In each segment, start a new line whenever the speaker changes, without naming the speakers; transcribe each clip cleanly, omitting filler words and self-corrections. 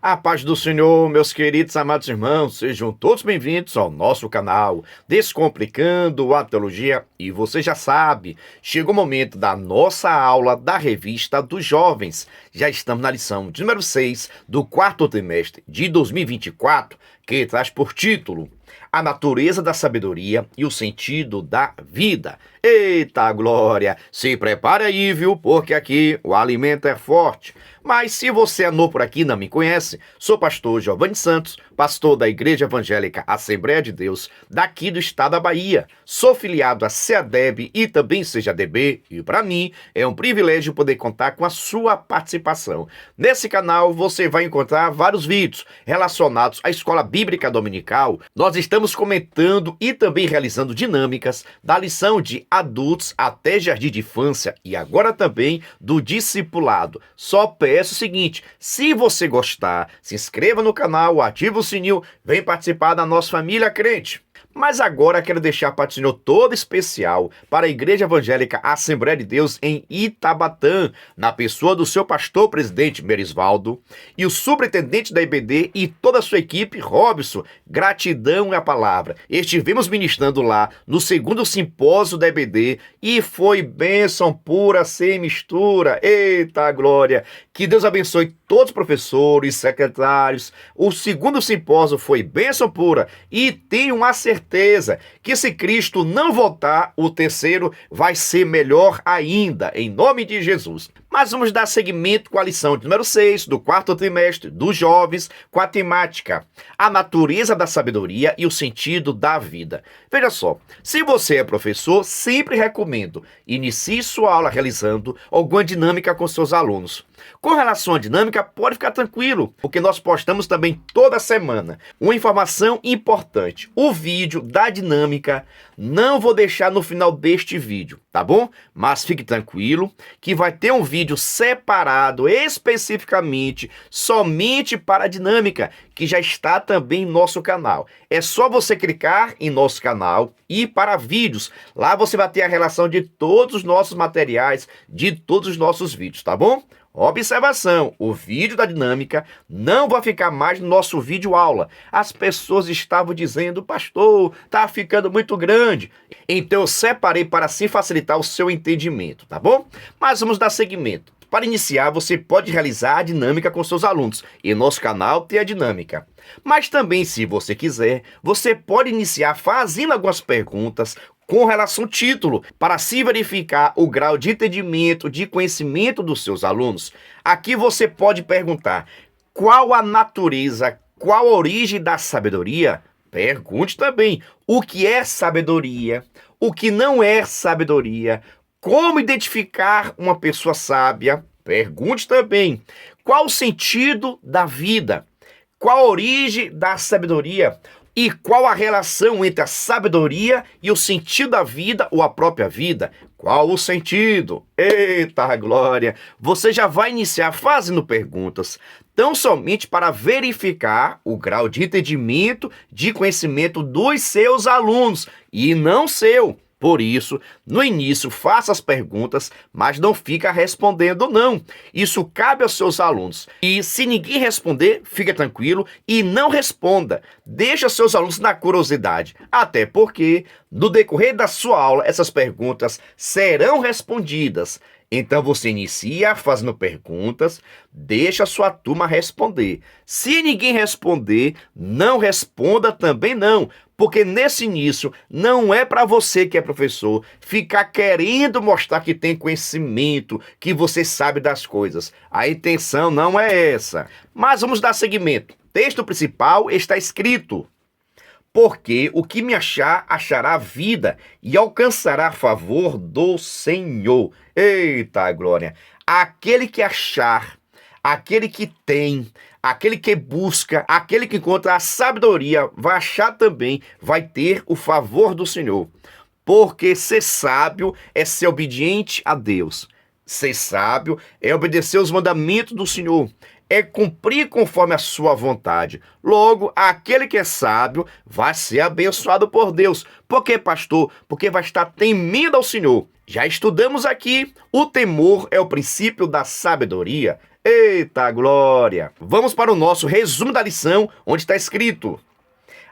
A paz do Senhor, meus queridos amados irmãos, sejam todos bem-vindos ao nosso canal Descomplicando a Teologia. E você já sabe, chegou o momento da nossa aula da Revista dos Jovens. Já estamos na lição de número 6 do quarto trimestre de 2024, que traz por título A Natureza da Sabedoria e o Sentido da Vida. Eita glória! Se prepare aí, viu? Porque aqui o alimento é forte. Mas se você é novo por aqui e não me conhece, sou pastor Giovanni Santos, pastor da Igreja Evangélica Assembleia de Deus, daqui do estado da Bahia. Sou filiado a CEADEB e também CEADB, e para mim é um privilégio poder contar com a sua participação. Nesse canal você vai encontrar vários vídeos relacionados à Escola Bíblica Dominical. Nós estamos comentando e também realizando dinâmicas da lição de adultos até jardim de infância e agora também do discipulado. Só peço o seguinte, se você gostar, se inscreva no canal, ative o sininho, vem participar da nossa família crente. Mas agora quero deixar a paz do Senhor todo especial para a Igreja Evangélica Assembleia de Deus em Itabatã, na pessoa do seu pastor presidente Merisvaldo e o superintendente da IBD e toda a sua equipe, Robson. Gratidão é a palavra. Estivemos ministrando lá no segundo simpósio da IBD e foi bênção pura sem mistura. Eita glória! Que Deus abençoe todos os professores, secretários. O segundo simpósio foi bênção pura e tenho uma certeza que se Cristo não voltar, o terceiro vai ser melhor ainda, em nome de Jesus. Mas vamos dar seguimento com a lição de número 6 do quarto trimestre dos jovens, com a temática A Natureza da Sabedoria e o Sentido da Vida. Veja só, se você é professor, sempre recomendo inicie sua aula realizando alguma dinâmica com seus alunos. Com relação à dinâmica, pode ficar tranquilo, porque nós postamos também toda semana uma informação importante. O vídeo da dinâmica não vou deixar no final deste vídeo, tá bom? Mas fique tranquilo que vai ter um vídeo separado especificamente somente para a dinâmica, que já está também em nosso canal. É só você clicar em nosso canal e ir para vídeos. Lá você vai ter a relação de todos os nossos materiais, de todos os nossos vídeos, tá bom? Observação, o vídeo da dinâmica não vai ficar mais no nosso vídeo aula. As pessoas estavam dizendo, pastor, tá ficando muito grande. Então eu separei para assim facilitar o seu entendimento, tá bom? Mas vamos dar seguimento. Para iniciar, você pode realizar a dinâmica com seus alunos. E nosso canal tem a dinâmica. Mas também, se você quiser, você pode iniciar fazendo algumas perguntas com relação ao título, para se verificar o grau de entendimento, de conhecimento dos seus alunos. Aqui você pode perguntar, qual a natureza, qual a origem da sabedoria? Pergunte também, o que é sabedoria? O que não é sabedoria? Como identificar uma pessoa sábia? Pergunte também, qual o sentido da vida? Qual a origem da sabedoria? E qual a relação entre a sabedoria e o sentido da vida ou a própria vida? Qual o sentido? Eita glória! Você já vai iniciar fazendo perguntas, tão somente para verificar o grau de entendimento, de conhecimento dos seus alunos e não seu. Por isso, no início, faça as perguntas, mas não fica respondendo não. Isso cabe aos seus alunos. E se ninguém responder, fica tranquilo e não responda. Deixa seus alunos na curiosidade. Até porque, no decorrer da sua aula, essas perguntas serão respondidas. Então você inicia fazendo perguntas, deixa a sua turma responder. Se ninguém responder, não responda também não. Porque nesse início não é para você que é professor ficar querendo mostrar que tem conhecimento, que você sabe das coisas. A intenção não é essa. Mas vamos dar seguimento. O texto principal está escrito: porque o que me achar, achará vida e alcançará favor do Senhor. Eita glória! Aquele que achar, aquele que tem, aquele que busca, aquele que encontra a sabedoria, vai achar também, vai ter o favor do Senhor. Porque ser sábio é ser obediente a Deus. Ser sábio é obedecer os mandamentos do Senhor. É cumprir conforme a sua vontade. Logo, aquele que é sábio vai ser abençoado por Deus. Por quê, pastor? Porque vai estar temendo ao Senhor. Já estudamos aqui, o temor é o princípio da sabedoria. Eita glória! Vamos para o nosso resumo da lição, onde está escrito: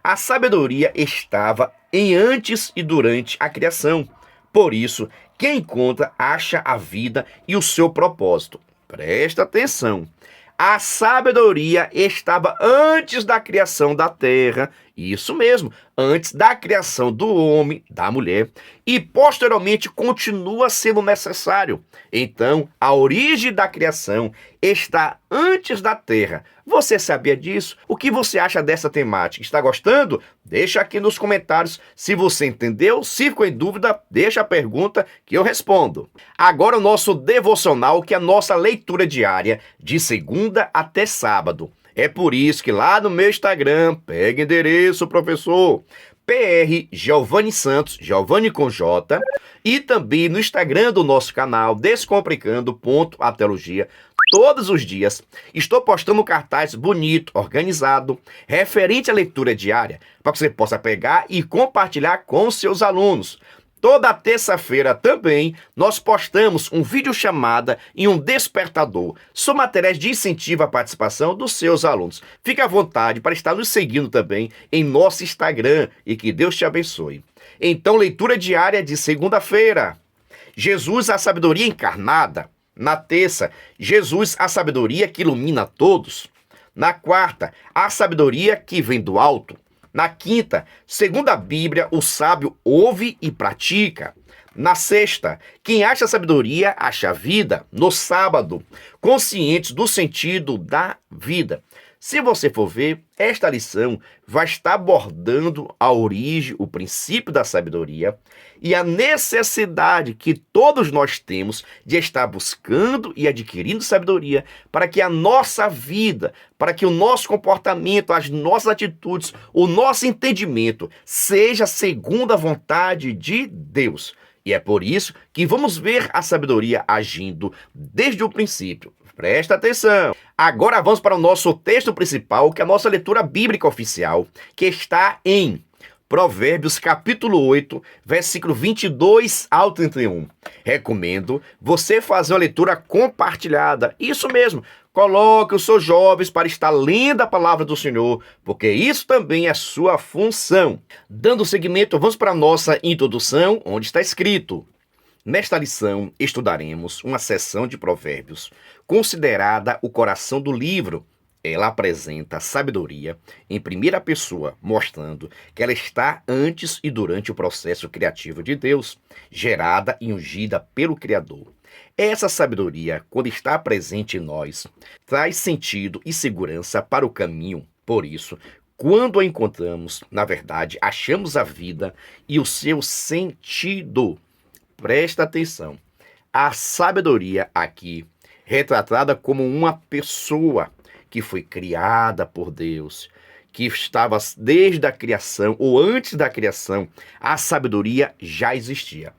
a sabedoria estava em antes e durante a criação. Por isso, quem encontra acha a vida e o seu propósito. Presta atenção. A sabedoria estava antes da criação da terra, isso mesmo, antes da criação do homem, da mulher, e posteriormente continua sendo necessário. Então, a origem da criação está antes da terra. Você sabia disso? O que você acha dessa temática? Está gostando? Deixa aqui nos comentários se você entendeu. Se ficou em dúvida, deixa a pergunta que eu respondo. Agora o nosso devocional, que é a nossa leitura diária de segunda até sábado. É por isso que lá no meu Instagram, pega endereço, professor, PR Giovanni Santos, Giovanni com J, e também no Instagram do nosso canal, Descomplicando.ateologia, todos os dias estou postando um cartaz bonito, organizado, referente à leitura diária, para que você possa pegar e compartilhar com seus alunos. Toda terça-feira também nós postamos um vídeo chamada e um despertador. São materiais de incentivo à participação dos seus alunos. Fique à vontade para estar nos seguindo também em nosso Instagram e que Deus te abençoe. Então, leitura diária de segunda-feira. Jesus, a sabedoria encarnada. Na terça, Jesus, a sabedoria que ilumina todos. Na quarta, a sabedoria que vem do alto. Na quinta, segundo a Bíblia, o sábio ouve e pratica. Na sexta, quem acha sabedoria, acha a vida. No sábado, conscientes do sentido da vida. Se você for ver, esta lição vai estar abordando a origem, o princípio da sabedoria e a necessidade que todos nós temos de estar buscando e adquirindo sabedoria para que a nossa vida, para que o nosso comportamento, as nossas atitudes, o nosso entendimento seja segundo a vontade de Deus. E é por isso que vamos ver a sabedoria agindo desde o princípio. Presta atenção. Agora vamos para o nosso texto principal, que é a nossa leitura bíblica oficial, que está em Provérbios capítulo 8, versículo 22 ao 31. Recomendo você fazer uma leitura compartilhada. Isso mesmo. Coloque os seus jovens para estar lendo a palavra do Senhor, porque isso também é sua função. Dando seguimento, vamos para a nossa introdução, onde está escrito: nesta lição, estudaremos uma seção de Provérbios, considerada o coração do livro. Ela apresenta a sabedoria em primeira pessoa, mostrando que ela está antes e durante o processo criativo de Deus, gerada e ungida pelo Criador. Essa sabedoria, quando está presente em nós, traz sentido e segurança para o caminho. Por isso, quando a encontramos, na verdade, achamos a vida e o seu sentido. Presta atenção. A sabedoria aqui, retratada como uma pessoa que foi criada por Deus, que estava desde a criação ou antes da criação, a sabedoria já existia.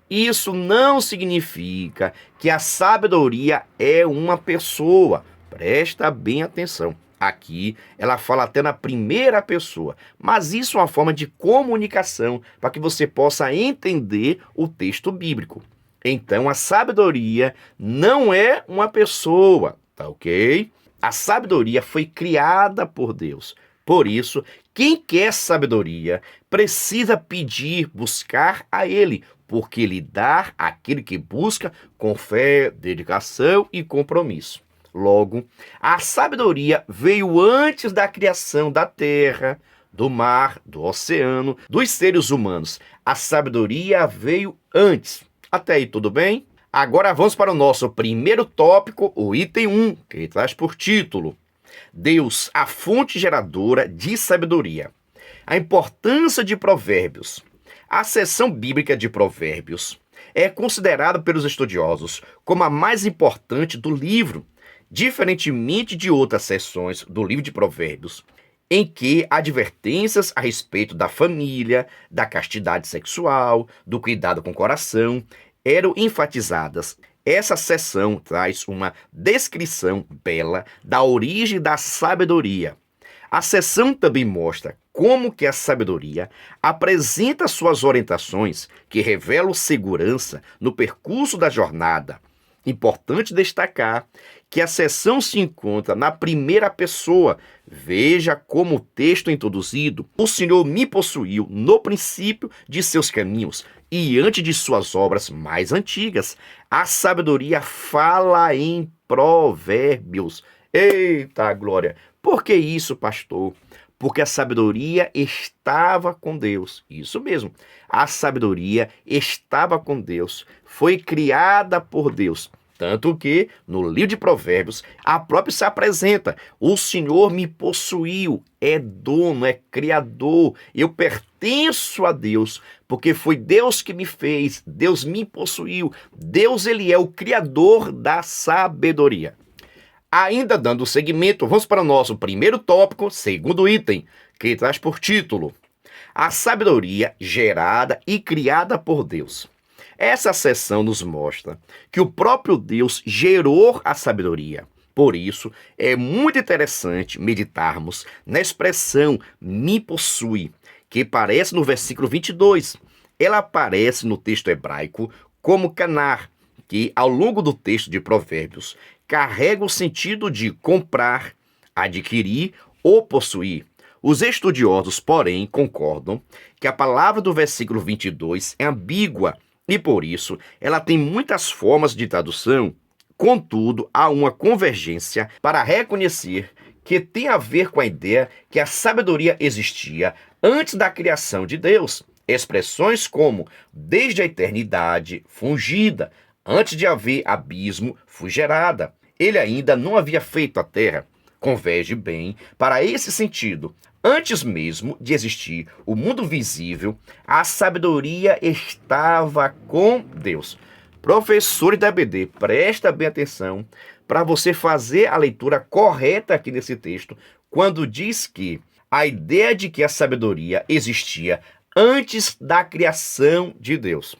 Isso não significa que a sabedoria é uma pessoa. Presta bem atenção. Aqui ela fala até na primeira pessoa, mas isso é uma forma de comunicação para que você possa entender o texto bíblico. Então a sabedoria não é uma pessoa, tá ok? A sabedoria foi criada por Deus. Por isso, quem quer sabedoria precisa pedir, buscar a Ele, porque Ele dá àquele que busca com fé, dedicação e compromisso. Logo, a sabedoria veio antes da criação da terra, do mar, do oceano, dos seres humanos. A sabedoria veio antes. Até aí, tudo bem? Agora vamos para o nosso primeiro tópico, o item 1, que traz por título: Deus, a fonte geradora de sabedoria. A importância de Provérbios. A seção bíblica de Provérbios é considerada pelos estudiosos como a mais importante do livro, diferentemente de outras seções do livro de Provérbios, em que advertências a respeito da família, da castidade sexual, do cuidado com o coração, eram enfatizadas. Essa seção traz uma descrição bela da origem da sabedoria. A seção também mostra como que a sabedoria apresenta suas orientações que revelam segurança no percurso da jornada. Importante destacar que a seção se encontra na primeira pessoa. Veja como o texto é introduzido. O Senhor me possuiu no princípio de seus caminhos e antes de suas obras mais antigas. A sabedoria fala em provérbios. Eita glória! Por que isso, pastor? Porque a sabedoria estava com Deus. Isso mesmo. A sabedoria estava com Deus. Foi criada por Deus. Tanto que, no livro de Provérbios, a própria se apresenta. O Senhor me possuiu, é dono, é criador. Eu pertenço a Deus, porque foi Deus que me fez. Deus me possuiu. Deus, ele é o criador da sabedoria. Ainda dando seguimento, vamos para o nosso primeiro tópico, segundo item, que traz por título: a sabedoria gerada e criada por Deus. Essa seção nos mostra que o próprio Deus gerou a sabedoria. Por isso, é muito interessante meditarmos na expressão me possui, que aparece no versículo 22. Ela aparece no texto hebraico como canar, que ao longo do texto de Provérbios carrega o sentido de comprar, adquirir ou possuir. Os estudiosos, porém, concordam que a palavra do versículo 22 é ambígua e, por isso, ela tem muitas formas de tradução. Contudo, há uma convergência para reconhecer que tem a ver com a ideia que a sabedoria existia antes da criação de Deus. Expressões como desde a eternidade, fungida, antes de haver abismo, foi gerada. Ele ainda não havia feito a terra. Converge bem para esse sentido. Antes mesmo de existir o mundo visível, a sabedoria estava com Deus. Professores da EBD, presta bem atenção para você fazer a leitura correta aqui nesse texto, quando diz que a ideia de que a sabedoria existia antes da criação de Deus.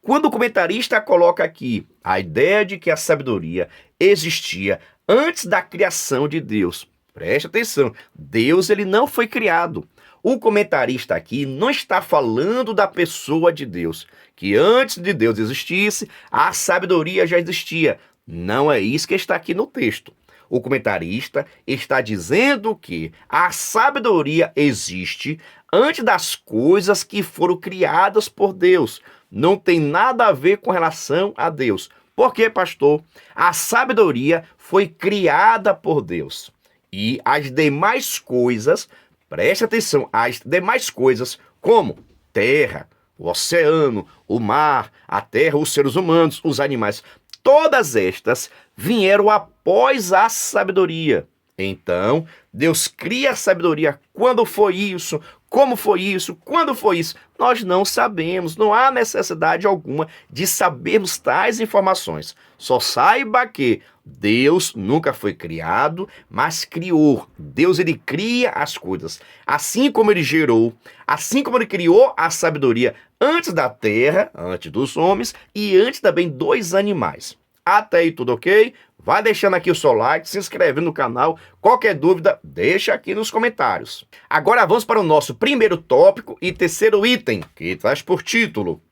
Quando o comentarista coloca aqui a ideia de que a sabedoria existia antes da criação de Deus, preste atenção, Deus ele não foi criado. O comentarista aqui não está falando da pessoa de Deus, que antes de Deus existisse, a sabedoria já existia. Não é isso que está aqui no texto. O comentarista está dizendo que a sabedoria existe antes das coisas que foram criadas por Deus. Não tem nada a ver com relação a Deus. Por quê, pastor? A sabedoria foi criada por Deus. E as demais coisas, preste atenção, as demais coisas, como terra, o oceano, o mar, a terra, os seres humanos, os animais, todas estas vieram após a sabedoria. Então, Deus cria a sabedoria. Quando foi isso? Como foi isso? Quando foi isso? Nós não sabemos, não há necessidade alguma de sabermos tais informações. Só saiba que Deus nunca foi criado, mas criou. Deus, ele cria as coisas. Assim como ele gerou, assim como ele criou a sabedoria antes da terra, antes dos homens e antes também dos animais. Até aí tudo ok? Vai deixando aqui o seu like, se inscrevendo no canal. Qualquer dúvida, deixa aqui nos comentários. Agora vamos para o nosso primeiro tópico e terceiro item, que traz por título: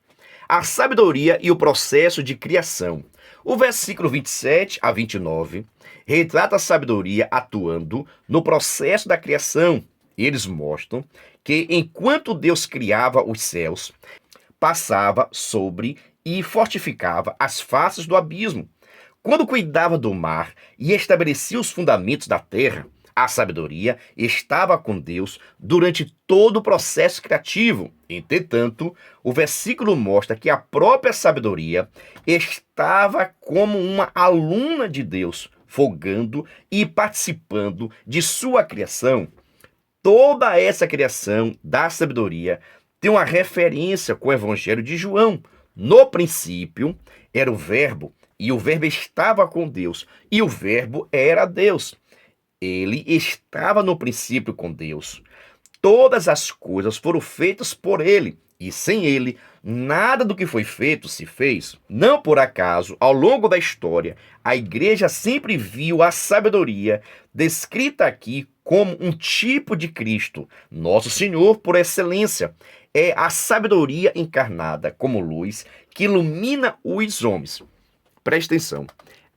a sabedoria e o processo de criação. O versículo 27 a 29 retrata a sabedoria atuando no processo da criação. Eles mostram que enquanto Deus criava os céus, passava sobre e fortificava as faces do abismo. Quando cuidava do mar e estabelecia os fundamentos da terra, a sabedoria estava com Deus durante todo o processo criativo. Entretanto, o versículo mostra que a própria sabedoria estava como uma aluna de Deus, folgando e participando de sua criação. Toda essa criação da sabedoria tem uma referência com o Evangelho de João. No princípio era o Verbo, e o Verbo estava com Deus, e o Verbo era Deus. Ele estava no princípio com Deus. Todas as coisas foram feitas por ele, e sem ele, nada do que foi feito se fez. Não por acaso, ao longo da história, a igreja sempre viu a sabedoria descrita aqui como um tipo de Cristo, nosso Senhor por excelência. É a sabedoria encarnada como luz que ilumina os homens. Preste atenção.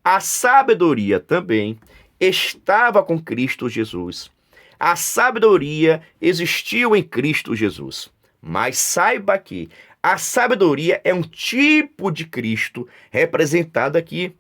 A sabedoria também estava com Cristo Jesus. A sabedoria existiu em Cristo Jesus. Mas saiba que a sabedoria é um tipo de Cristo representado aqui.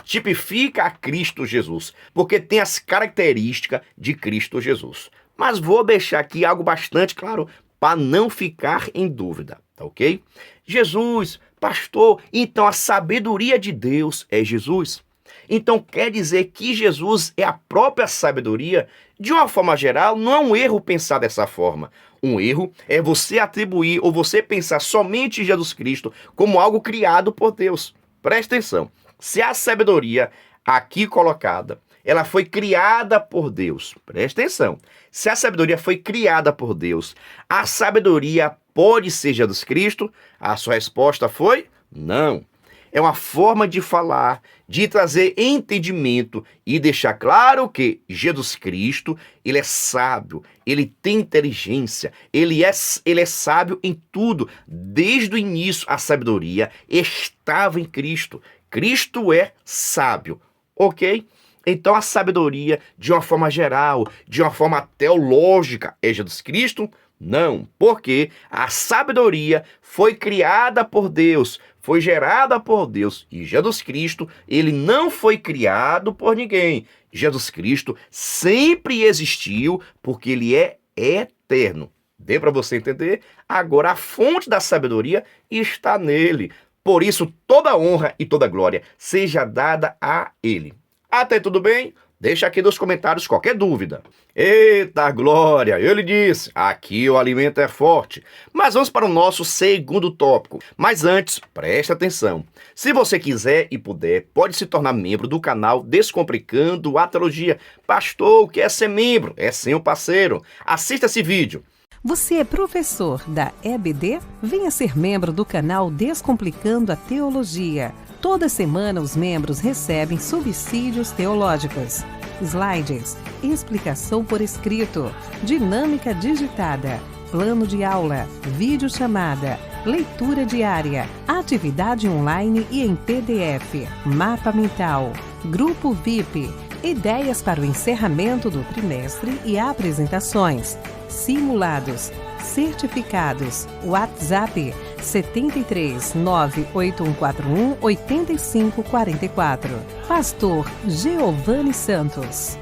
Tipifica a Cristo Jesus, porque tem as características de Cristo Jesus. Mas vou deixar aqui algo bastante claro para não ficar em dúvida, tá ok? Jesus, pastor, então a sabedoria de Deus é Jesus? Então quer dizer que Jesus é a própria sabedoria? De uma forma geral, não é um erro pensar dessa forma. Um erro é você atribuir ou você pensar somente em Jesus Cristo como algo criado por Deus. Presta atenção. Se a sabedoria aqui colocada, ela foi criada por Deus. Presta atenção. Se a sabedoria foi criada por Deus, a sabedoria pode ser Jesus Cristo? A sua resposta foi não. É uma forma de falar, de trazer entendimento e deixar claro que Jesus Cristo, ele é sábio, ele tem inteligência, ele é sábio em tudo. Desde o início, a sabedoria estava em Cristo. Cristo é sábio, ok? Então a sabedoria, de uma forma geral, de uma forma teológica, é Jesus Cristo? Não, porque a sabedoria foi criada por Deus, foi gerada por Deus. E Jesus Cristo, ele não foi criado por ninguém. Jesus Cristo sempre existiu porque ele é eterno. Deu para você entender? Agora a fonte da sabedoria está nele. Por isso toda honra e toda glória seja dada a ele. Até aí, tudo bem? Deixa aqui nos comentários qualquer dúvida. Eita glória, eu lhe disse, aqui o alimento é forte. Mas vamos para o nosso segundo tópico. Mas antes, preste atenção. Se você quiser e puder, pode se tornar membro do canal Descomplicando a Teologia. Pastor, o que é ser membro? É ser um parceiro. Assista esse vídeo.
Você é professor da EBD? Venha ser membro do canal Descomplicando a Teologia. Toda semana os membros recebem subsídios teológicos, slides, explicação por escrito, dinâmica digitada, plano de aula, videochamada, leitura diária, atividade online e em PDF, mapa mental, grupo VIP, ideias para o encerramento do trimestre e apresentações, simulados, certificados, WhatsApp 73 98141 8544. Pastor Giovanni Santos.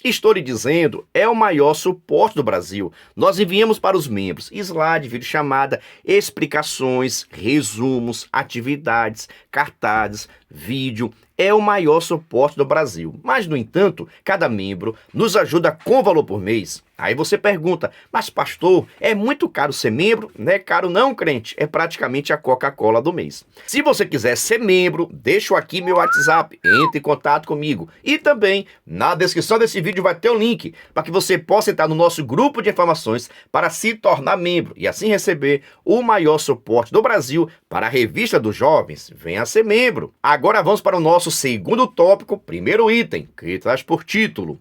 Estou lhe dizendo, é o maior suporte do Brasil. Nós enviamos para os membros slide, videochamada, explicações, resumos, atividades, cartazes, vídeo. É o maior suporte do Brasil. Mas, no entanto, cada membro nos ajuda com valor por mês. Aí você pergunta, mas pastor, é muito caro ser membro? Não é caro não, crente. É praticamente a Coca-Cola do mês. Se você quiser ser membro, deixo aqui meu WhatsApp. Entre em contato comigo. E também, na descrição desse vídeo vai ter o link para que você possa entrar no nosso grupo de informações para se tornar membro e assim receber o maior suporte do Brasil para a Revista dos Jovens. Venha ser membro. Agora vamos para o nosso segundo tópico, primeiro item, que traz por título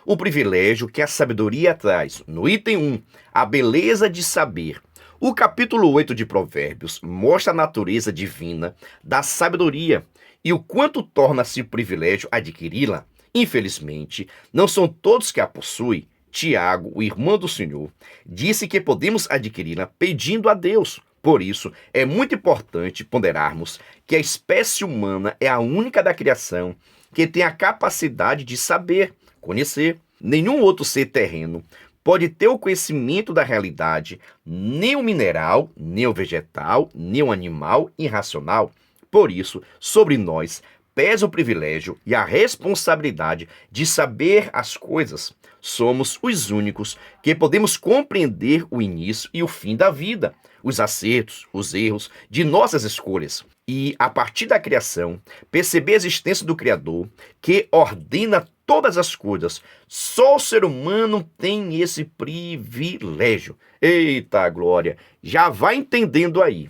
o privilégio que a sabedoria traz. No item 1, a beleza de saber. O capítulo 8 de Provérbios mostra a natureza divina da sabedoria e o quanto torna-se privilégio adquiri-la. Infelizmente, não são todos que a possuem. Tiago, o irmão do Senhor, disse que podemos adquiri-la pedindo a Deus. Por isso, é muito importante ponderarmos que a espécie humana é a única da criação que tem a capacidade de saber, conhecer. Nenhum outro ser terreno pode ter o conhecimento da realidade, nem o mineral, nem o vegetal, nem o animal irracional. Por isso, sobre nós pesa o privilégio e a responsabilidade de saber as coisas. Somos os únicos que podemos compreender o início e o fim da vida, os acertos, os erros de nossas escolhas. E, a partir da criação, perceber a existência do Criador, que ordena todas as coisas. Só o ser humano tem esse privilégio. Eita glória! Já vai entendendo aí.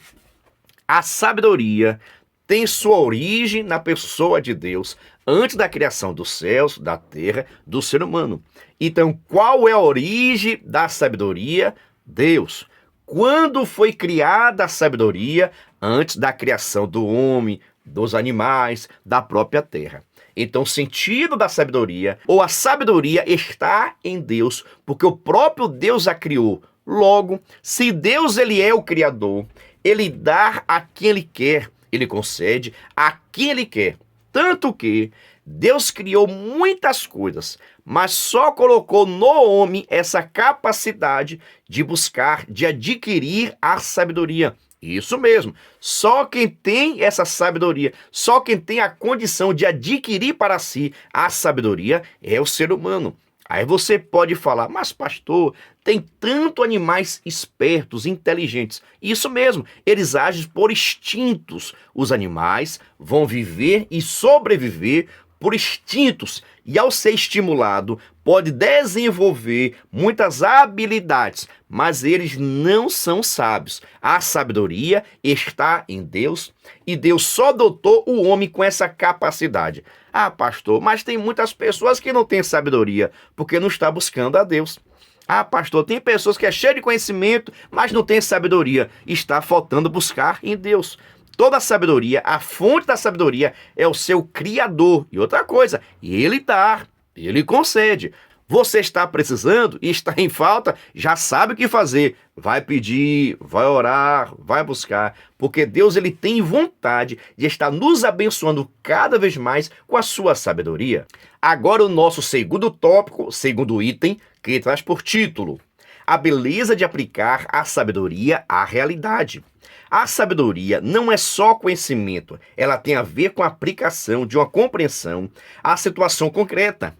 A sabedoria tem sua origem na pessoa de Deus, antes da criação dos céus, da terra, do ser humano. Então, qual é a origem da sabedoria? Deus. Quando foi criada a sabedoria? Antes da criação do homem, dos animais, da própria terra. Então, o sentido da sabedoria, ou a sabedoria, está em Deus, porque o próprio Deus a criou. Logo, se Deus ele é o Criador, ele dá a quem ele quer, ele concede a quem ele quer. Tanto que Deus criou muitas coisas, mas só colocou no homem essa capacidade de buscar, de adquirir a sabedoria. Isso mesmo, só quem tem essa sabedoria, só quem tem a condição de adquirir para si a sabedoria é o ser humano. Aí você pode falar, mas pastor, tem tanto animais espertos, inteligentes. Isso mesmo, eles agem por instintos. Os animais vão viver e sobreviver por instintos, e ao ser estimulado, pode desenvolver muitas habilidades, mas eles não são sábios. A sabedoria está em Deus, e Deus só dotou o homem com essa capacidade. Ah, pastor, mas tem muitas pessoas que não têm sabedoria, porque não estão buscando a Deus. Ah, pastor, tem pessoas que é cheio de conhecimento, mas não tem sabedoria. Está faltando buscar em Deus. Toda a sabedoria, a fonte da sabedoria é o seu Criador. E outra coisa, ele dá, ele concede. Você está precisando e está em falta, já sabe o que fazer. Vai pedir, vai orar, vai buscar, porque Deus ele tem vontade de estar nos abençoando cada vez mais com a sua sabedoria. Agora o nosso segundo tópico, segundo item, que traz por título: a beleza de aplicar a sabedoria à realidade. A sabedoria não é só conhecimento, ela tem a ver com a aplicação de uma compreensão à situação concreta.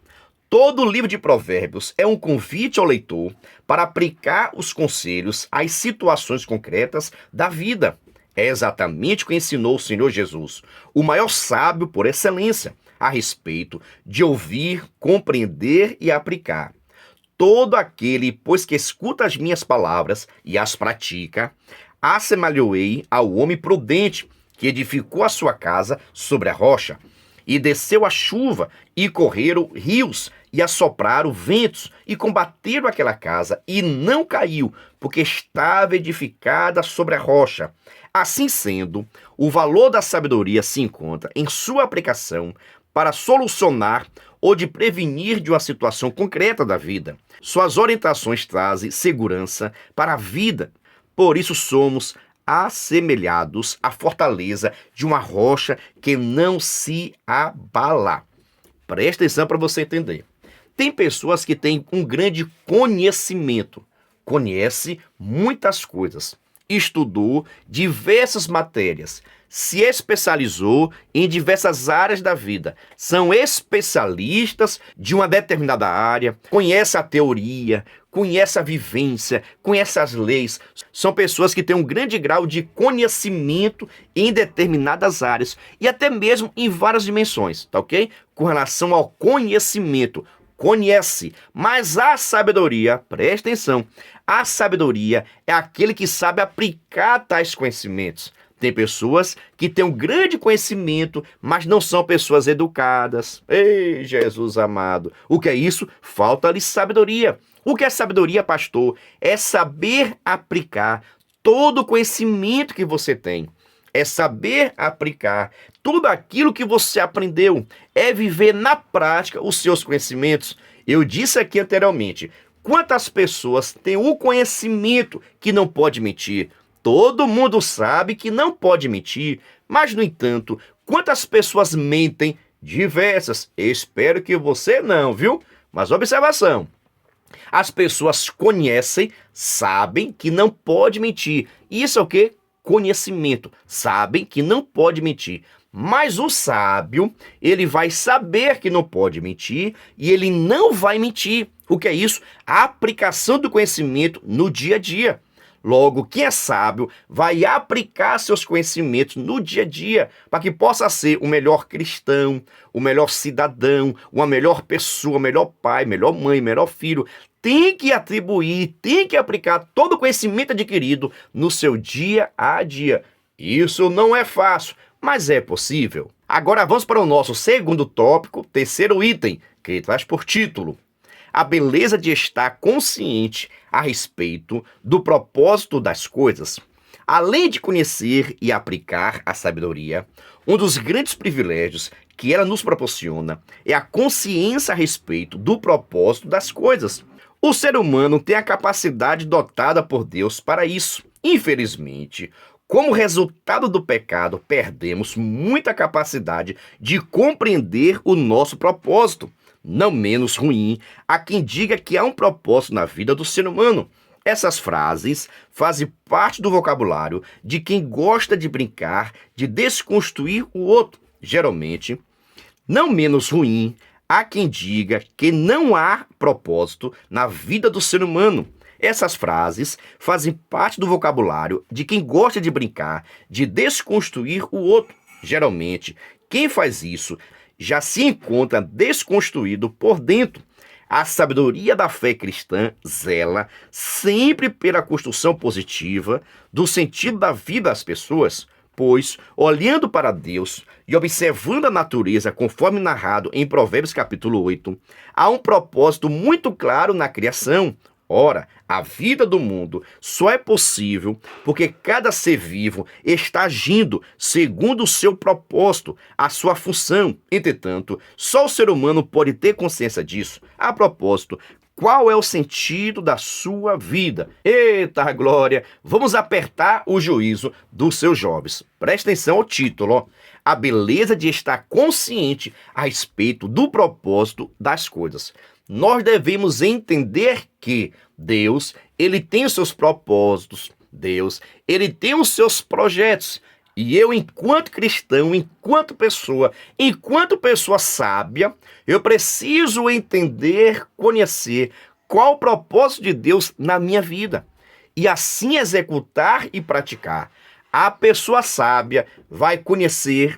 Todo o livro de Provérbios é um convite ao leitor para aplicar os conselhos às situações concretas da vida. É exatamente o que ensinou o Senhor Jesus, o maior sábio por excelência, a respeito de ouvir, compreender e aplicar. Todo aquele, pois que escuta as minhas palavras e as pratica, assemelhou-ei ao homem prudente que edificou a sua casa sobre a rocha. E desceu a chuva, e correram rios, e assopraram ventos, e combateram aquela casa, e não caiu, porque estava edificada sobre a rocha. Assim sendo, o valor da sabedoria se encontra em sua aplicação para solucionar ou de prevenir de uma situação concreta da vida. Suas orientações trazem segurança para a vida. Por isso somos assemelhados à fortaleza de uma rocha que não se abala. Presta atenção para você entender. Tem pessoas que têm um grande conhecimento, conhece muitas coisas, estudou diversas matérias, se especializou em diversas áreas da vida, são especialistas de uma determinada área, conhece a teoria, conhece a vivência, conhece as leis. São pessoas que têm um grande grau de conhecimento em determinadas áreas e até mesmo em várias dimensões, tá ok? Com relação ao conhecimento, conhece, mas a sabedoria, presta atenção, a sabedoria é aquele que sabe aplicar tais conhecimentos. Tem pessoas que têm um grande conhecimento, mas não são pessoas educadas. Ei, Jesus amado, o que é isso? Falta-lhe sabedoria. O que é sabedoria, pastor? É saber aplicar todo o conhecimento que você tem. É saber aplicar tudo aquilo que você aprendeu. É viver na prática os seus conhecimentos. Eu disse aqui anteriormente, quantas pessoas têm o conhecimento que não pode mentir? Todo mundo sabe que não pode mentir, mas, no entanto, quantas pessoas mentem? Diversas. Espero que você não, viu? Mas observação. As pessoas conhecem, sabem que não pode mentir. Isso é o quê? Conhecimento. Sabem que não pode mentir. Mas o sábio, ele vai saber que não pode mentir e ele não vai mentir. O que é isso? A aplicação do conhecimento no dia a dia. Logo, quem é sábio vai aplicar seus conhecimentos no dia a dia para que possa ser o melhor cristão, o melhor cidadão, uma melhor pessoa, melhor pai, melhor mãe, melhor filho. Tem que atribuir, tem que aplicar todo o conhecimento adquirido no seu dia a dia. Isso não é fácil, mas é possível. Agora vamos para o nosso segundo tópico, terceiro item, que traz por título: a beleza de estar consciente a respeito do propósito das coisas. Além de conhecer e aplicar a sabedoria, um dos grandes privilégios que ela nos proporciona é a consciência a respeito do propósito das coisas. O ser humano tem a capacidade dotada por Deus para isso. Infelizmente, como resultado do pecado, perdemos muita capacidade de compreender o nosso propósito. Não menos ruim há quem diga que há um propósito na vida do ser humano. Essas frases fazem parte do vocabulário de quem gosta de brincar, de desconstruir o outro. Geralmente, não menos ruim há quem diga que não há propósito na vida do ser humano. Essas frases fazem parte do vocabulário de quem gosta de brincar, de desconstruir o outro. Geralmente, quem faz isso já se encontra desconstruído por dentro. A sabedoria da fé cristã zela sempre pela construção positiva do sentido da vida das pessoas, pois, olhando para Deus e observando a natureza conforme narrado em Provérbios capítulo 8, há um propósito muito claro na criação. Ora, a vida do mundo só é possível porque cada ser vivo está agindo segundo o seu propósito, a sua função. Entretanto, só o ser humano pode ter consciência disso. A propósito, qual é o sentido da sua vida? Eita glória! Vamos apertar o juízo dos seus jovens. Presta atenção ao título, ó. A beleza de estar consciente a respeito do propósito das coisas. Nós devemos entender que Deus, ele tem os seus propósitos. Deus, ele tem os seus projetos. E eu, enquanto cristão, enquanto pessoa sábia, eu preciso entender, conhecer qual o propósito de Deus na minha vida. E assim executar e praticar. A pessoa sábia vai conhecer,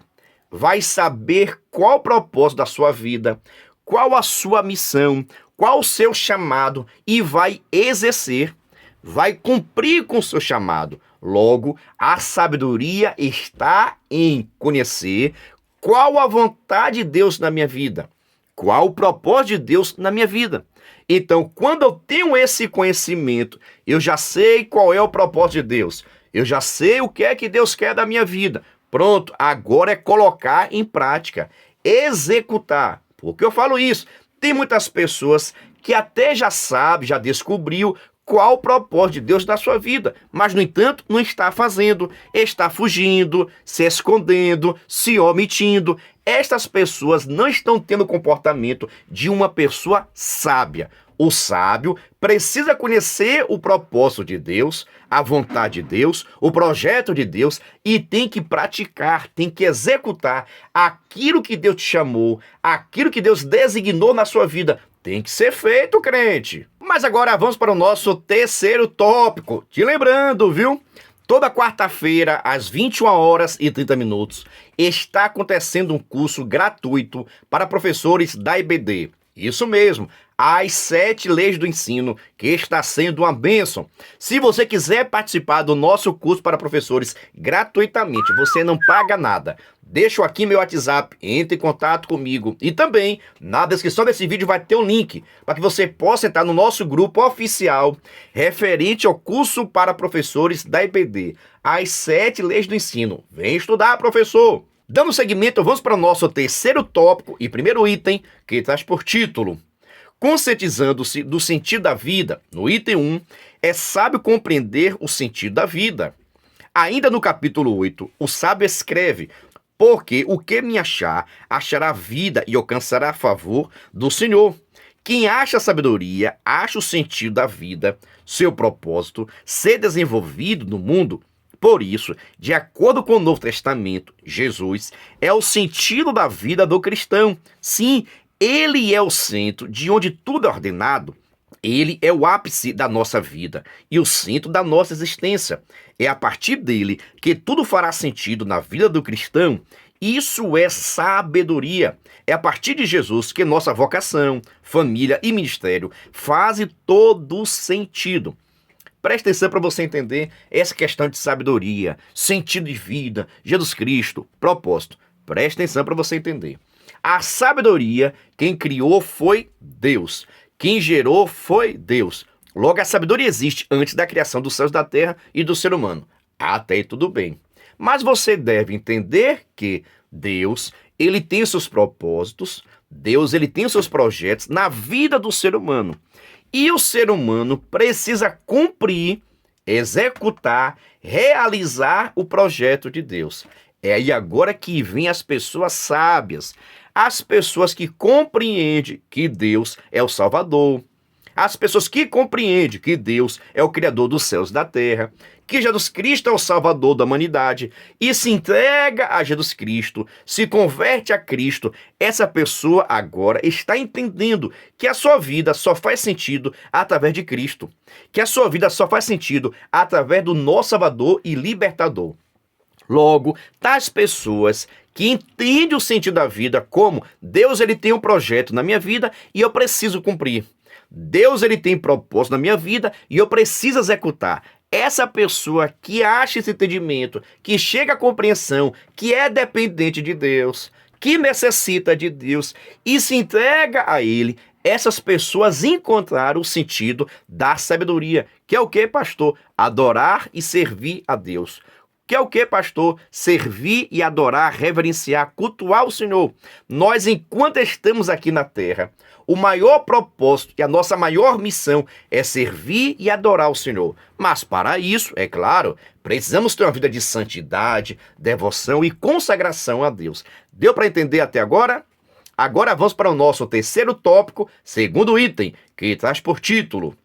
vai saber qual o propósito da sua vida, qual a sua missão, qual o seu chamado e vai exercer, vai cumprir com o seu chamado. Logo, a sabedoria está em conhecer qual a vontade de Deus na minha vida, qual o propósito de Deus na minha vida. Então, quando eu tenho esse conhecimento, eu já sei qual é o propósito de Deus, eu já sei o que é que Deus quer da minha vida. Pronto, agora é colocar em prática, executar. Por que eu falo isso? Tem muitas pessoas que até já sabe, já descobriu qual o propósito de Deus na sua vida, mas, no entanto, não está fazendo, está fugindo, se escondendo, se omitindo. Estas pessoas não estão tendo o comportamento de uma pessoa sábia. O sábio precisa conhecer o propósito de Deus, a vontade de Deus, o projeto de Deus e tem que praticar, tem que executar aquilo que Deus te chamou, aquilo que Deus designou na sua vida. Tem que ser feito, crente. Mas agora vamos para o nosso terceiro tópico. Te lembrando, viu? Toda quarta-feira, às 21h30, está acontecendo um curso gratuito para professores da EBD. Isso mesmo, as 7 leis do ensino, que está sendo uma bênção. Se você quiser participar do nosso curso para professores gratuitamente, você não paga nada. Deixo aqui meu WhatsApp, entre em contato comigo. E também, na descrição desse vídeo vai ter um link para que você possa entrar no nosso grupo oficial referente ao curso para professores da EBD. As 7 leis do ensino. Vem estudar, professor! Dando seguimento, vamos para o nosso terceiro tópico e primeiro item, que traz por título: conscientizando-se do sentido da vida. No item 1, é sábio compreender o sentido da vida. Ainda no capítulo 8, o sábio escreve: porque o que me achar, achará vida e alcançará a favor do Senhor. Quem acha a sabedoria, acha o sentido da vida, seu propósito, ser desenvolvido no mundo. Por isso, de acordo com o Novo Testamento, Jesus é o sentido da vida do cristão. Sim, ele é o centro de onde tudo é ordenado. Ele é o ápice da nossa vida e o centro da nossa existência. É a partir dele que tudo fará sentido na vida do cristão. Isso é sabedoria. É a partir de Jesus que nossa vocação, família e ministério fazem todo sentido. Presta atenção para você entender essa questão de sabedoria, sentido de vida, Jesus Cristo, propósito. Presta atenção para você entender. A sabedoria, quem criou foi Deus. Quem gerou foi Deus. Logo, a sabedoria existe antes da criação dos céus, da terra e do ser humano. Até aí tudo bem. Mas você deve entender que Deus, ele tem os seus propósitos, Deus, ele tem os seus projetos na vida do ser humano. E o ser humano precisa cumprir, executar, realizar o projeto de Deus. É aí agora que vem as pessoas sábias, as pessoas que compreendem que Deus é o Salvador, as pessoas que compreendem que Deus é o Criador dos céus e da terra, que Jesus Cristo é o Salvador da humanidade e se entrega a Jesus Cristo, se converte a Cristo. Essa pessoa agora está entendendo que a sua vida só faz sentido através de Cristo, que a sua vida só faz sentido através do nosso Salvador e Libertador. Logo, tais pessoas que entendem o sentido da vida como Deus, ele tem um projeto na minha vida e eu preciso cumprir. Deus, ele tem propósito na minha vida e eu preciso executar. Essa pessoa que acha esse entendimento, que chega à compreensão, que é dependente de Deus, que necessita de Deus e se entrega a Ele, essas pessoas encontraram o sentido da sabedoria, que é o que, pastor? Adorar e servir a Deus. Que é o que, pastor? Servir e adorar, reverenciar, cultuar o Senhor. Nós, enquanto estamos aqui na terra, o maior propósito e a nossa maior missão é servir e adorar o Senhor. Mas para isso, é claro, precisamos ter uma vida de santidade, devoção e consagração a Deus. Deu para entender até agora? Agora vamos para o nosso terceiro tópico, segundo item, que traz por título: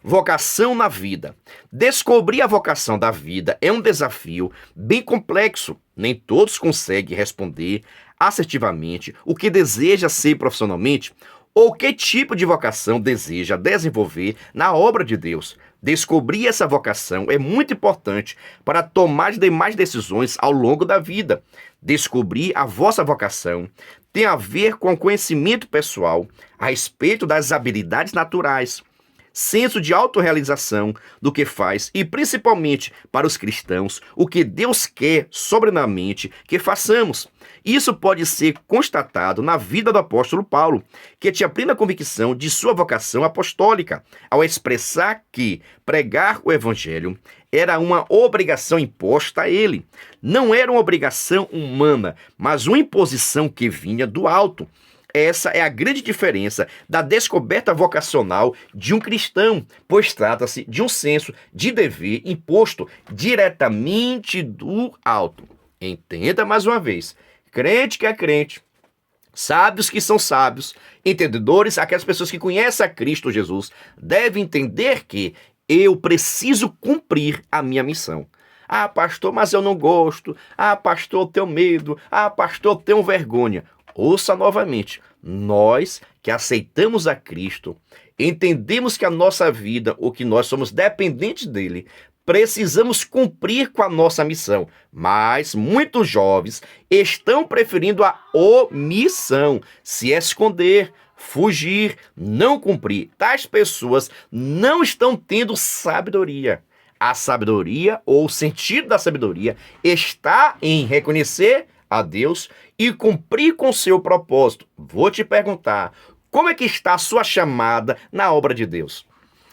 vocação na vida. Descobrir a vocação da vida é um desafio bem complexo. Nem todos conseguem responder assertivamente o que deseja ser profissionalmente ou que tipo de vocação deseja desenvolver na obra de Deus. Descobrir essa vocação é muito importante para tomar as demais decisões ao longo da vida. Descobrir a vossa vocação tem a ver com conhecimento pessoal a respeito das habilidades naturais, senso de autorrealização do que faz e, principalmente para os cristãos, o que Deus quer soberanamente que façamos. Isso pode ser constatado na vida do apóstolo Paulo, que tinha plena convicção de sua vocação apostólica, ao expressar que pregar o evangelho era uma obrigação imposta a ele. Não era uma obrigação humana, mas uma imposição que vinha do alto. Essa é a grande diferença da descoberta vocacional de um cristão, pois trata-se de um senso de dever imposto diretamente do alto. Entenda mais uma vez: crente que é crente, sábios que são sábios, entendedores, aquelas pessoas que conhecem a Cristo Jesus, devem entender que eu preciso cumprir a minha missão. Ah, pastor, mas eu não gosto. Ah, pastor, eu tenho medo. Ah, pastor, eu tenho vergonha. Ouça novamente: nós que aceitamos a Cristo, entendemos que a nossa vida, ou que nós somos dependentes dele, precisamos cumprir com a nossa missão. Mas muitos jovens estão preferindo a omissão, se esconder, fugir, não cumprir. Tais pessoas não estão tendo sabedoria. A sabedoria, ou o sentido da sabedoria, está em reconhecer a Deus e cumprir com seu propósito. Vou te perguntar: como é que está a sua chamada na obra de Deus?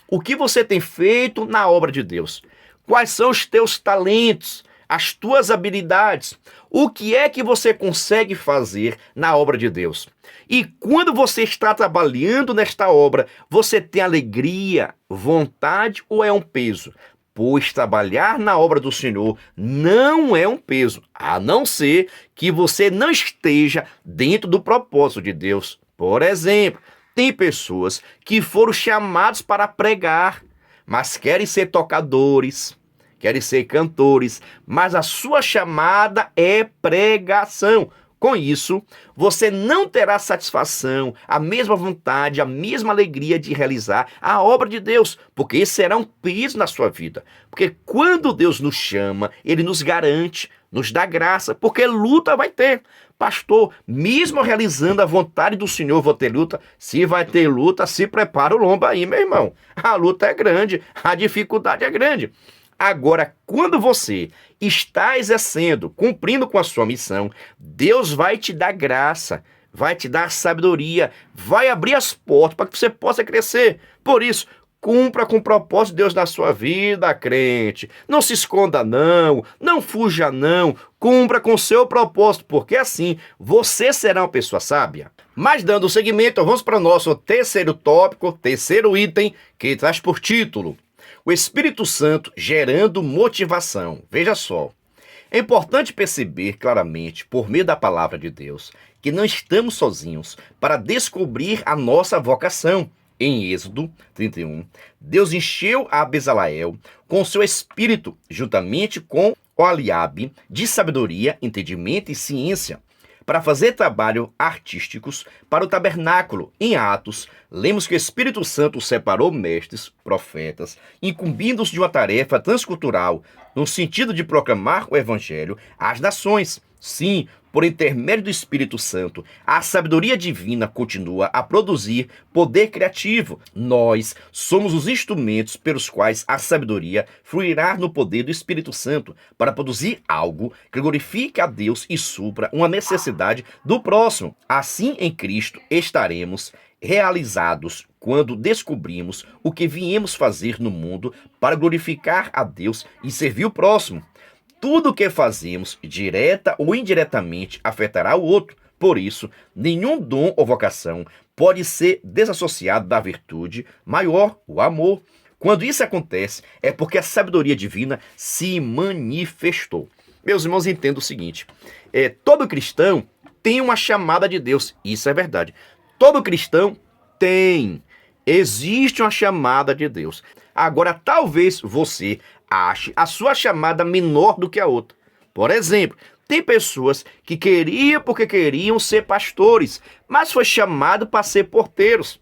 O que você tem feito na obra de Deus? Quais são os teus talentos, as tuas habilidades? O que é que você consegue fazer na obra de Deus? E quando você está trabalhando nesta obra, você tem alegria, vontade ou é um peso? Pois trabalhar na obra do Senhor não é um peso, a não ser que você não esteja dentro do propósito de Deus. Por exemplo, tem pessoas que foram chamados para pregar, mas querem ser tocadores, querem ser cantores, mas a sua chamada é pregação. Com isso, você não terá satisfação, a mesma vontade, a mesma alegria de realizar a obra de Deus, porque esse será um peso na sua vida. Porque quando Deus nos chama, Ele nos garante, nos dá graça, porque luta vai ter. Pastor, mesmo realizando a vontade do Senhor, vou ter luta? Se vai ter luta, se prepara o lombo aí, meu irmão. A luta é grande, a dificuldade é grande. Agora, quando você está exercendo, cumprindo com a sua missão, Deus vai te dar graça, vai te dar sabedoria, vai abrir as portas para que você possa crescer. Por isso, cumpra com o propósito de Deus na sua vida, crente. Não se esconda não fuja não, cumpra com o seu propósito, porque assim você será uma pessoa sábia. Mas dando seguimento, vamos para o nosso terceiro tópico, terceiro item, que traz por título: o Espírito Santo gerando motivação. Veja só, é importante perceber claramente, por meio da palavra de Deus, que não estamos sozinhos para descobrir a nossa vocação. Em Êxodo 31, Deus encheu a Bezaleel com seu espírito, juntamente com Oliabe, de sabedoria, entendimento e ciência, para fazer trabalhos artísticos para o tabernáculo. Em Atos, lemos que o Espírito Santo separou mestres, profetas, incumbindo-os de uma tarefa transcultural, no sentido de proclamar o Evangelho às nações. Sim, por intermédio do Espírito Santo, a sabedoria divina continua a produzir poder criativo. Nós somos os instrumentos pelos quais a sabedoria fluirá no poder do Espírito Santo para produzir algo que glorifique a Deus e supra uma necessidade do próximo. Assim, em Cristo, estaremos realizados quando descobrimos o que viemos fazer no mundo para glorificar a Deus e servir o próximo. Tudo o que fazemos, direta ou indiretamente, afetará o outro. Por isso, nenhum dom ou vocação pode ser desassociado da virtude maior, o amor. Quando isso acontece, é porque a sabedoria divina se manifestou. Meus irmãos, entendam o seguinte: todo cristão tem uma chamada de Deus. Isso é verdade. Todo cristão existe uma chamada de Deus. Agora, talvez você ache a sua chamada menor do que a outra. Por exemplo, tem pessoas que queriam porque queriam ser pastores, mas foi chamado para ser porteiros.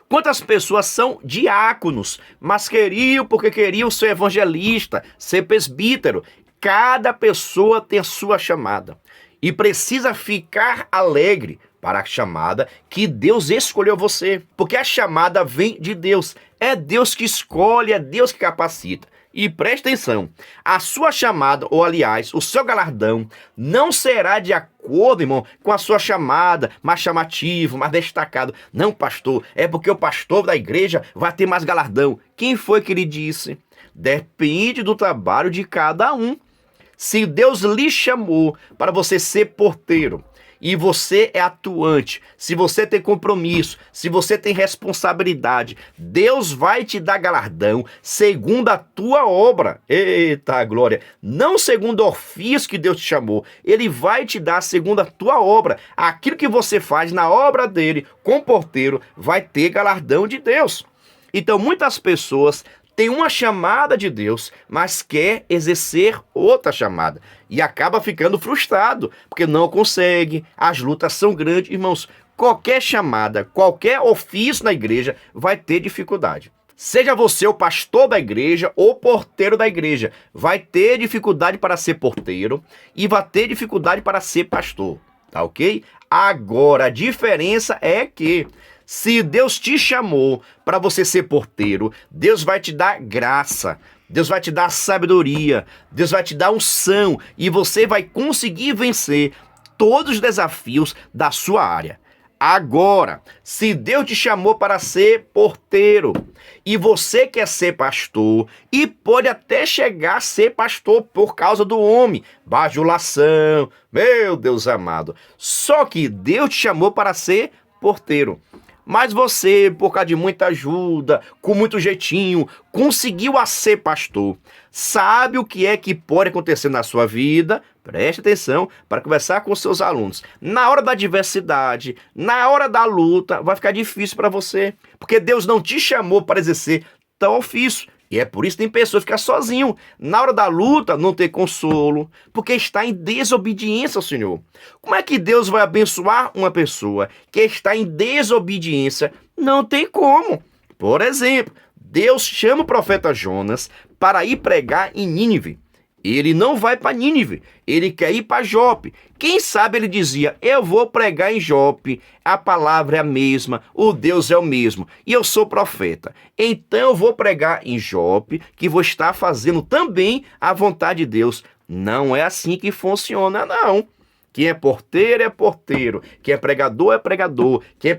Quantas pessoas são diáconos, mas queriam porque queriam ser evangelista, ser presbítero? Cada pessoa tem a sua chamada e precisa ficar alegre para a chamada que Deus escolheu você, porque a chamada vem de Deus. É Deus que escolhe, é Deus que capacita. E preste atenção, a sua chamada, ou aliás, o seu galardão, não será de acordo, irmão, com a sua chamada, mais chamativo, mais destacado. Não, pastor, é porque o pastor da igreja vai ter mais galardão. Quem foi que lhe disse? Depende do trabalho de cada um. Se Deus lhe chamou para você ser porteiro, e você é atuante, se você tem compromisso, se você tem responsabilidade, Deus vai te dar galardão segundo a tua obra. Eita glória! Não segundo o ofício que Deus te chamou, Ele vai te dar segundo a tua obra. Aquilo que você faz na obra dele, com porteiro, vai ter galardão de Deus. Então muitas pessoas tem uma chamada de Deus, mas quer exercer outra chamada. E acaba ficando frustrado, porque não consegue, as lutas são grandes. Irmãos, qualquer chamada, qualquer ofício na igreja vai ter dificuldade. Seja você o pastor da igreja ou porteiro da igreja, vai ter dificuldade para ser porteiro e vai ter dificuldade para ser pastor, tá ok? Agora, a diferença é que se Deus te chamou para você ser porteiro, Deus vai te dar graça, Deus vai te dar sabedoria, Deus vai te dar unção e você vai conseguir vencer todos os desafios da sua área. Agora, se Deus te chamou para ser porteiro e você quer ser pastor e pode até chegar a ser pastor por causa do homem, bajulação, meu Deus amado, só que Deus te chamou para ser porteiro. Mas você, por causa de muita ajuda, com muito jeitinho, conseguiu a ser pastor. Sabe o que é que pode acontecer na sua vida? Preste atenção para conversar com os seus alunos. Na hora da adversidade, na hora da luta, vai ficar difícil para você. Porque Deus não te chamou para exercer tal ofício. E é por isso que tem pessoas que ficam sozinhas. Na hora da luta, não tem consolo, porque está em desobediência ao Senhor. Como é que Deus vai abençoar uma pessoa que está em desobediência? Não tem como. Por exemplo, Deus chama o profeta Jonas para ir pregar em Nínive. Ele não vai para Nínive, ele quer ir para Jope. Quem sabe ele dizia, eu vou pregar em Jope, a palavra é a mesma, o Deus é o mesmo, e eu sou profeta. Então eu vou pregar em Jope, que vou estar fazendo também a vontade de Deus. Não é assim que funciona, não. Quem é porteiro, quem é pregador, quem é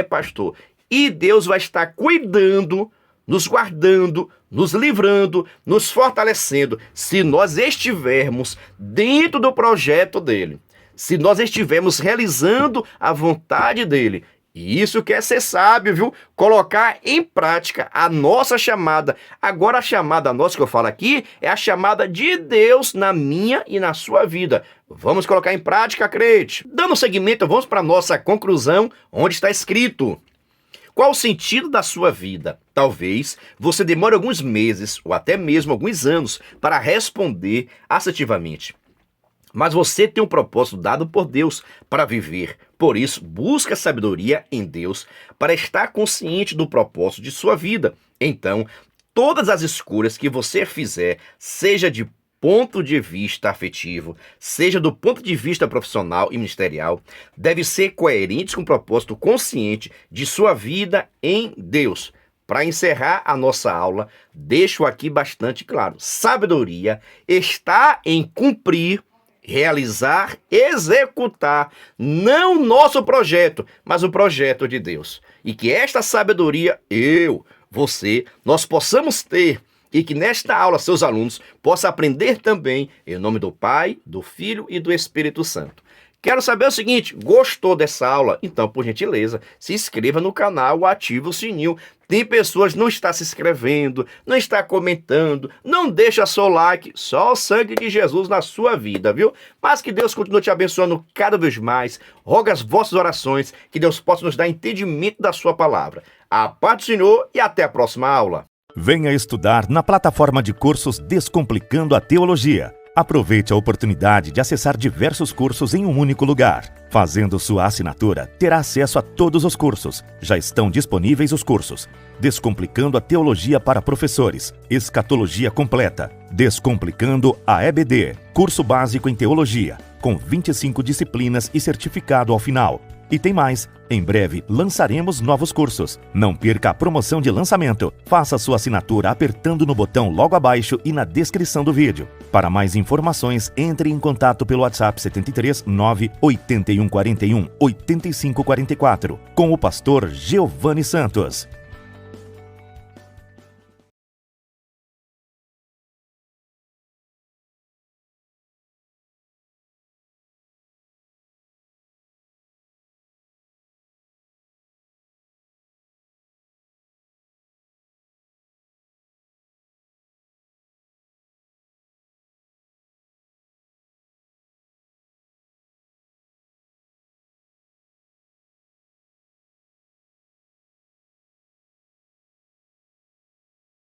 pastor. E Deus vai estar cuidando, nos guardando, nos livrando, nos fortalecendo, se nós estivermos dentro do projeto dele, se nós estivermos realizando a vontade dele. E isso quer ser sábio, viu? Colocar em prática a nossa chamada. Agora a chamada nossa que eu falo aqui é a chamada de Deus na minha e na sua vida. Vamos colocar em prática, crente. Dando seguimento, vamos para a nossa conclusão, onde está escrito: qual o sentido da sua vida? Talvez você demore alguns meses ou até mesmo alguns anos para responder assertivamente. Mas você tem um propósito dado por Deus para viver. Por isso, busque a sabedoria em Deus para estar consciente do propósito de sua vida. Então, todas as escolhas que você fizer, seja de ponto de vista afetivo, seja do ponto de vista profissional e ministerial, deve ser coerentes com o propósito consciente de sua vida em Deus. Para encerrar a nossa aula, deixo aqui bastante claro: sabedoria está em cumprir, realizar, executar, não o nosso projeto, mas o projeto de Deus. E que esta sabedoria, você, nós possamos ter, e que nesta aula seus alunos possam aprender também, em nome do Pai, do Filho e do Espírito Santo. Quero saber o seguinte: gostou dessa aula? Então, por gentileza, se inscreva no canal, ative o sininho. Tem pessoas que não estão se inscrevendo, não está comentando, não deixa seu like. Só o sangue de Jesus na sua vida, viu? Mas que Deus continue te abençoando cada vez mais. Roga as vossas orações, que Deus possa nos dar entendimento da sua palavra. A paz do Senhor e até a próxima aula.
Venha estudar na plataforma de cursos Descomplicando a Teologia. Aproveite a oportunidade de acessar diversos cursos em um único lugar. Fazendo sua assinatura, terá acesso a todos os cursos. Já estão disponíveis os cursos: Descomplicando a Teologia para Professores, Escatologia Completa, Descomplicando a EBD, Curso Básico em Teologia, com 25 disciplinas e certificado ao final. E tem mais, em breve lançaremos novos cursos. Não perca a promoção de lançamento. Faça sua assinatura apertando no botão logo abaixo e na descrição do vídeo. Para mais informações, entre em contato pelo WhatsApp 73 98141 8544 com o pastor Giovanni Santos.